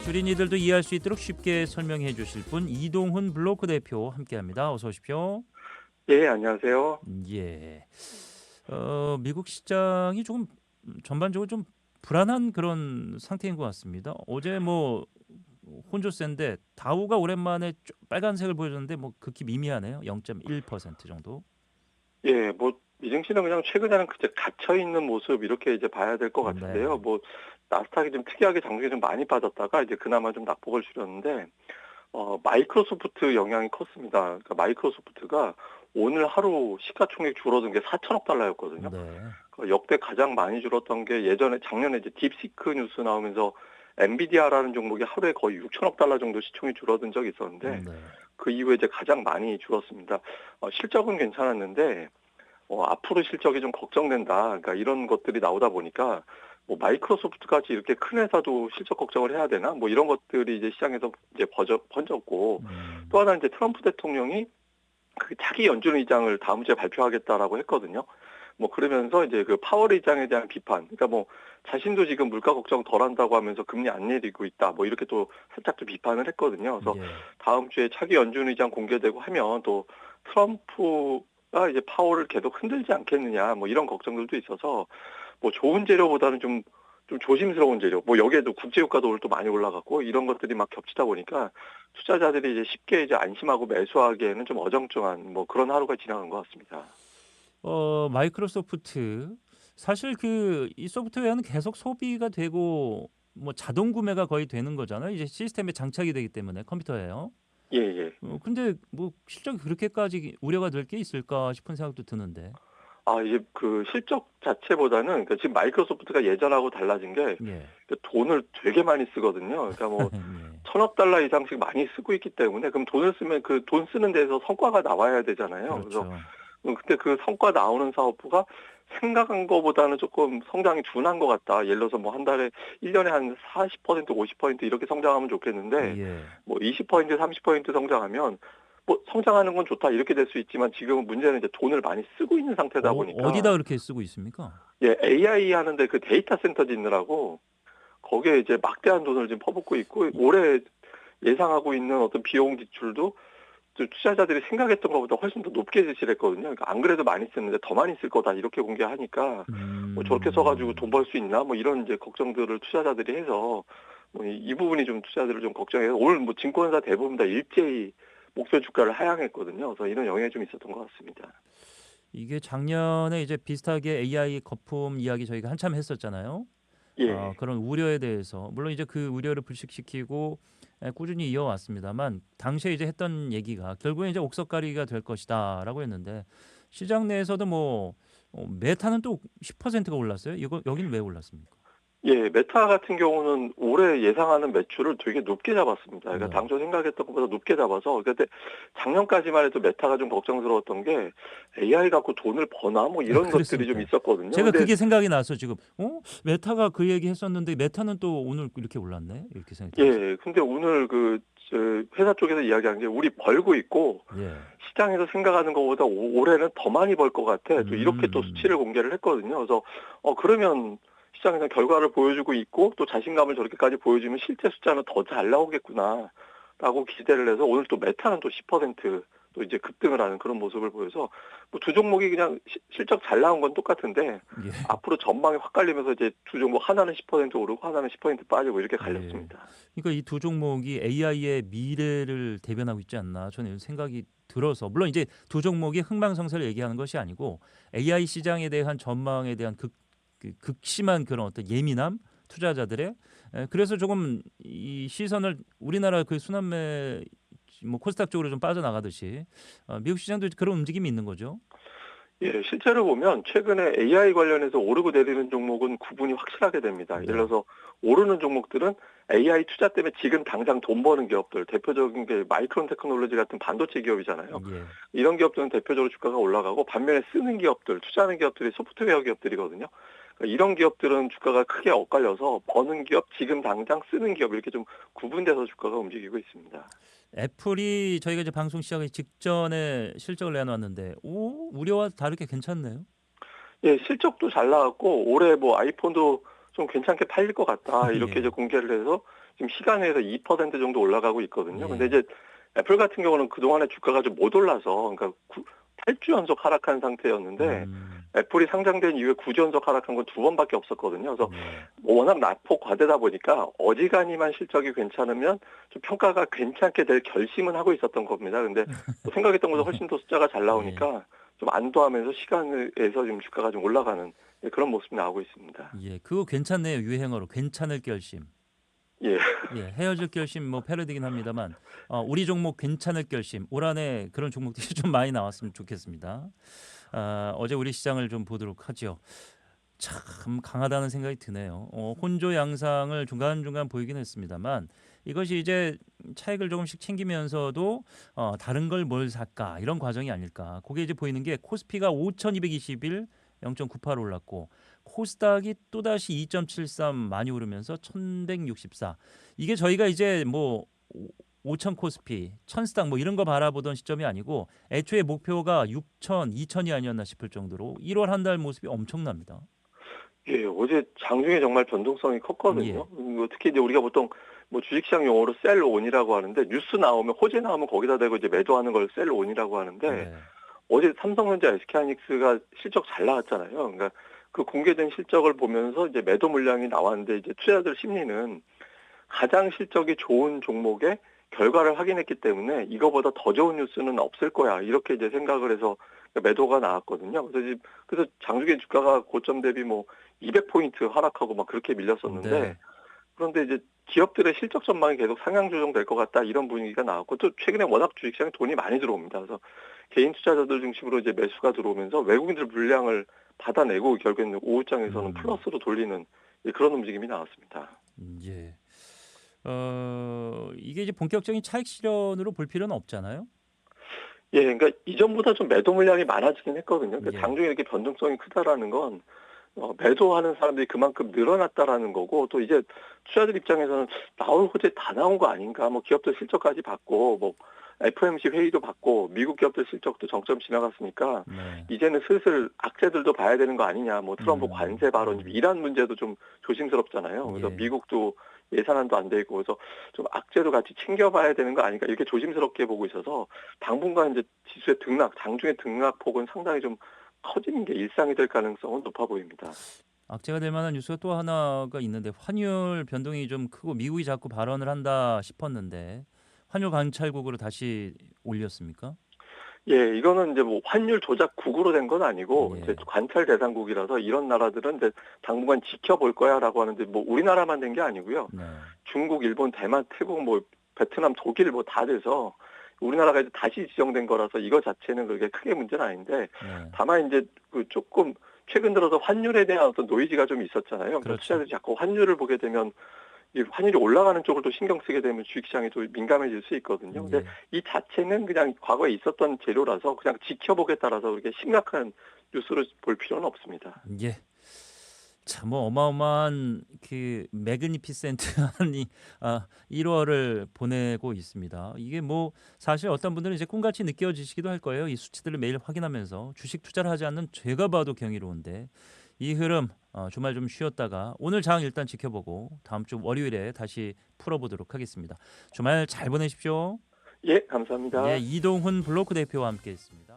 주린이들도 이해할 수 있도록 쉽게 설명해 주실 분 이동훈 블로크 대표 함께합니다. 어서 오십시오. 예, 안녕하세요. 예. 미국 시장이 조금 전반적으로 좀 불안한 그런 상태인 것 같습니다. 어제 뭐 혼조세인데 다우가 오랜만에 빨간색을 보여줬는데 뭐 극히 미미하네요. 0.1% 정도. 예, 미증시는 그냥 최근에는 그제 갇혀 있는 모습 이렇게 이제 봐야 될 것 같은데요. 네. 나스닥이 좀 특이하게 장중에 좀 많이 빠졌다가 이제 그나마 좀 낙폭을 줄였는데, 마이크로소프트 영향이 컸습니다. 그러니까 마이크로소프트가 오늘 하루 시가총액 줄어든 게 4천억 달러였거든요. 네. 역대 가장 많이 줄었던 게 예전에 작년에 이제 딥시크 뉴스 나오면서 엔비디아라는 종목이 하루에 거의 6천억 달러 정도 시총이 줄어든 적이 있었는데, 네. 그 이후에 이제 가장 많이 줄었습니다. 실적은 괜찮았는데 앞으로 실적이 좀 걱정된다. 그러니까 이런 것들이 나오다 보니까 마이크로소프트 같이 이렇게 큰 회사도 실적 걱정을 해야 되나? 이런 것들이 이제 시장에서 이제 번졌고, 또 음. 하나 이제 트럼프 대통령이 그 차기 연준 의장을 다음 주에 발표하겠다라고 했거든요. 그러면서 이제 그 파월 의장에 대한 비판, 그러니까 자신도 지금 물가 걱정 덜 한다고 하면서 금리 안 내리고 있다. 이렇게 또 살짝 좀 비판을 했거든요. 그래서 예. 다음 주에 차기 연준 의장 공개되고 하면 또 트럼프가 이제 파월을 계속 흔들지 않겠느냐, 이런 걱정들도 있어서 좋은 재료보다는 좀 조심스러운 재료. 여기에도 국제유가도 오늘 또 많이 올라갔고 이런 것들이 막 겹치다 보니까 투자자들이 이제 쉽게 이제 안심하고 매수하기에는 좀 어정쩡한 그런 하루가 지나간 것 같습니다. 마이크로소프트 사실 이 소프트웨어는 계속 소비가 되고 뭐 자동 구매가 거의 되는 거잖아요. 이제 시스템에 장착이 되기 때문에 컴퓨터에요. 예, 예. 근데 뭐 실적이 그렇게까지 우려가 될 게 있을까 싶은 생각도 드는데. 이제 그 실적 자체보다는 그러니까 지금 마이크로소프트가 예전하고 달라진 게 예. 돈을 되게 많이 쓰거든요. 그러니까 예. 천억 달러 이상씩 많이 쓰고 있기 때문에 그럼 돈을 쓰면 그 돈 쓰는 데서 성과가 나와야 되잖아요. 그래서 그렇죠. 그때 그 성과 나오는 사업부가 생각한 것보다는 조금 성장이 둔한 것 같다. 예를 들어서 한 달에 1년에 한 40%, 50% 이렇게 성장하면 좋겠는데 예. 20%, 30% 성장하면 성장하는 건 좋다 이렇게 될 수 있지만 지금은 문제는 이제 돈을 많이 쓰고 있는 상태다 어디다 보니까 그렇게 쓰고 있습니까? 예, AI 하는데 그 데이터 센터 짓느라고 거기에 이제 막대한 돈을 지금 퍼붓고 있고 이 올해 예상하고 있는 어떤 비용 지출도 투자자들이 생각했던 것보다 훨씬 더 높게 제시를 했거든요. 그러니까 안 그래도 많이 쓰는데 더 많이 쓸 거다 이렇게 공개하니까 저렇게 써가지고 돈 벌 수 있나 이런 이제 걱정들을 투자자들이 해서 이 부분이 좀 투자자들을 좀 걱정해서 오늘 증권사 대부분 다 일제히 목표 주가를 하향했거든요. 그래서 이런 영향이 좀 있었던 것 같습니다. 이게 작년에 이제 비슷하게 AI 거품 이야기 저희가 한참 했었잖아요. 예. 그런 우려에 대해서 물론 이제 그 우려를 불식시키고 꾸준히 이어왔습니다만 당시에 이제 했던 얘기가 결국에 이제 옥석가리가 될 것이다라고 했는데 시장 내에서도 메타는 또 10%가 올랐어요. 이거 여기는 왜 올랐습니까? 예, 메타 같은 경우는 올해 예상하는 매출을 되게 높게 잡았습니다. 그러니까 네. 당초 생각했던 것보다 높게 잡아서, 근데 작년까지만 해도 메타가 좀 걱정스러웠던 게 AI 갖고 돈을 버나 이런 것들이 좀 그랬으니까요. 있었거든요. 제가 근데 그게 생각이 나서 지금 메타가 그 얘기 했었는데 메타는 또 오늘 이렇게 올랐네 이렇게 생각이 들었어요. 예, 근데 오늘 저 회사 쪽에서 이야기한 게 우리 벌고 있고 예. 시장에서 생각하는 것보다 올해는 더 많이 벌 것 같아. 또 이렇게 또 수치를 음. 공개를 했거든요. 그래서 그러면 시장에서 결과를 보여주고 있고 또 자신감을 저렇게까지 보여주면 실제 숫자는 더 잘 나오겠구나라고 기대를 해서 오늘 또 메타는 또 10%또 이제 급등을 하는 그런 모습을 보여서 두 종목이 그냥 실적 잘 나온 건 똑같은데 예. 앞으로 전망이 확 갈리면서 이제 두 종목 하나는 10% 오르고 하나는 10% 빠지고 이렇게 예. 갈렸습니다. 그러니까 이 두 종목이 AI의 미래를 대변하고 있지 않나 저는 이런 생각이 들어서 물론 이제 두 종목이 흥망성쇠를 얘기하는 것이 아니고 AI 시장에 대한 전망에 대한 극심한 그런 어떤 예민함 투자자들의 그래서 조금 이 시선을 우리나라 그 순환매 코스닥 쪽으로 좀 빠져나가듯이 미국 시장도 그런 움직임이 있는 거죠. 예, 실제로 보면 최근에 AI 관련해서 오르고 내리는 종목은 구분이 확실하게 됩니다. 예를 네. 들어서 오르는 종목들은 AI 투자 때문에 지금 당장 돈 버는 기업들, 대표적인 게 마이크론 테크놀로지 같은 반도체 기업이잖아요. 예. 이런 기업들은 대표적으로 주가가 올라가고 반면에 쓰는 기업들, 투자하는 기업들이 소프트웨어 기업들이거든요. 그러니까 이런 기업들은 주가가 크게 엇갈려서 버는 기업, 지금 당장 쓰는 기업 이렇게 좀 구분돼서 주가가 움직이고 있습니다. 애플이 저희가 이제 방송 시작하기 직전에 실적을 내놨는데 우려와 다르게 괜찮네요. 예, 실적도 잘 나왔고 올해 아이폰도 좀 괜찮게 팔릴 것 같다 이렇게 이제 예. 공개를 해서 지금 시간에서 2% 정도 올라가고 있거든요. 예. 근데 이제 애플 같은 경우는 그동안에 주가가 좀 못 올라서 그러니까 8주 연속 하락한 상태였는데 애플이 상장된 이후에 9주 연속 하락한 건 2번밖에 없었거든요. 그래서 예. 워낙 낙폭 과대다 보니까 어지간히만 실적이 괜찮으면 좀 평가가 괜찮게 될 결심은 하고 있었던 겁니다. 근데 또 생각했던 것보다 훨씬 더 숫자가 잘 나오니까 좀 안도하면서 시간에서 좀 주가가 좀 올라가는 그런 모습이 나오고 있습니다. 예, 그거 괜찮네요. 유행어로 괜찮을 결심. 예. 예, 헤어질 결심 뭐 패러디긴 합니다만 우리 종목 괜찮을 결심. 올 한해 그런 종목들이 좀 많이 나왔으면 좋겠습니다. 어제 우리 시장을 좀 보도록 하죠. 참 강하다는 생각이 드네요. 혼조 양상을 중간중간 보이긴 했습니다만 이것이 이제 차익을 조금씩 챙기면서도 다른 걸 뭘 살까 이런 과정이 아닐까. 그게 이제 보이는 게 코스피가 5,221 0.98 올랐고 코스닥이 또다시 2.73 많이 오르면서 1,164. 이게 저희가 이제 뭐 5천 코스피, 1,000스닥 뭐 이런 거 바라보던 시점이 아니고 애초에 목표가 6천, 2천이 아니었나 싶을 정도로 1월 한 달 모습이 엄청납니다. 예, 어제 장중에 정말 변동성이 컸거든요. 예. 특히 이제 우리가 보통 뭐 주식시장 용어로 셀온이라고 하는데 뉴스 나오면 호재 나오면 거기다 대고 이제 매도하는 걸 셀온이라고 하는데 네. 어제 삼성전자 SK하이닉스가 실적 잘 나왔잖아요. 그러니까 그 공개된 실적을 보면서 이제 매도 물량이 나왔는데 이제 투자자들 심리는 가장 실적이 좋은 종목의 결과를 확인했기 때문에 이거보다 더 좋은 뉴스는 없을 거야. 이렇게 이제 생각을 해서 매도가 나왔거든요. 그래서 장중에 주가가 고점 대비 뭐 200포인트 하락하고 막 그렇게 밀렸었는데 네. 그런데 이제 기업들의 실적 전망이 계속 상향 조정될 것 같다 이런 분위기가 나왔고 또 최근에 워낙 주식시장에 돈이 많이 들어옵니다. 그래서 개인 투자자들 중심으로 이제 매수가 들어오면서 외국인들 물량을 받아내고 결국에는 오후장에서는 플러스로 돌리는 그런 움직임이 나왔습니다. 예. 이게 이제 본격적인 차익 실현으로 볼 필요는 없잖아요. 예, 그러니까 이전보다 좀 매도 물량이 많아지긴 했거든요. 그러니까 예. 장중에 이렇게 변동성이 크다라는 건 매도하는 사람들이 그만큼 늘어났다라는 거고 또 이제 투자들 입장에서는 나올 호재 다 나온 거 아닌가? 뭐 기업들 실적까지 받고 뭐 FOMC 회의도 받고 미국 기업들 실적도 정점 지나갔으니까 네. 이제는 슬슬 악재들도 봐야 되는 거 아니냐? 뭐 트럼프 관세 발언 이란 문제도 좀 조심스럽잖아요. 그래서 예. 미국도 예산안도 안 돼 있고 그래서 좀 악재도 같이 챙겨봐야 되는 거 아닌가 이렇게 조심스럽게 보고 있어서 당분간 이제 지수의 등락, 장중의 등락폭은 상당히 좀 커지는 게 일상이 될 가능성은 높아 보입니다. 악재가 될 만한 뉴스가 또 하나가 있는데 환율 변동이 좀 크고 미국이 자꾸 발언을 한다 싶었는데 환율 관찰국으로 다시 올렸습니까? 예, 이거는 이제 뭐 환율 조작국으로 된 건 아니고 예. 이제 관찰 대상국이라서 이런 나라들은 이제 당분간 지켜볼 거야라고 하는데 뭐 우리나라만 된 게 아니고요. 네. 중국, 일본, 대만, 태국, 뭐 베트남, 독일 뭐 다 돼서 우리나라가 이제 다시 지정된 거라서 이거 자체는 그렇게 크게 문제는 아닌데 네. 다만 이제 그 조금 최근 들어서 환율에 대한 어떤 노이즈가 좀 있었잖아요. 그러니까 그렇죠. 투자자들이 자꾸 환율을 보게 되면 이 환율이 올라가는 쪽을 또 신경 쓰게 되면 주식시장이 또 민감해질 수 있거든요. 근데 예. 이 자체는 그냥 과거에 있었던 재료라서 그냥 지켜보겠다라서 그렇게 심각한 뉴스를 볼 필요는 없습니다. 예. 참 뭐 어마어마한 그 매그니피센트한 1월을 보내고 있습니다. 이게 뭐 사실 어떤 분들은 이제 꿈같이 느껴지시기도 할 거예요. 이 수치들을 매일 확인하면서 주식 투자를 하지 않는 제가 봐도 경이로운데 이 흐름 주말 좀 쉬었다가 오늘 장 일단 지켜보고 다음 주 월요일에 다시 풀어보도록 하겠습니다. 주말 잘 보내십시오. 예, 감사합니다. 예, 이동훈 블로크 대표와 함께했습니다.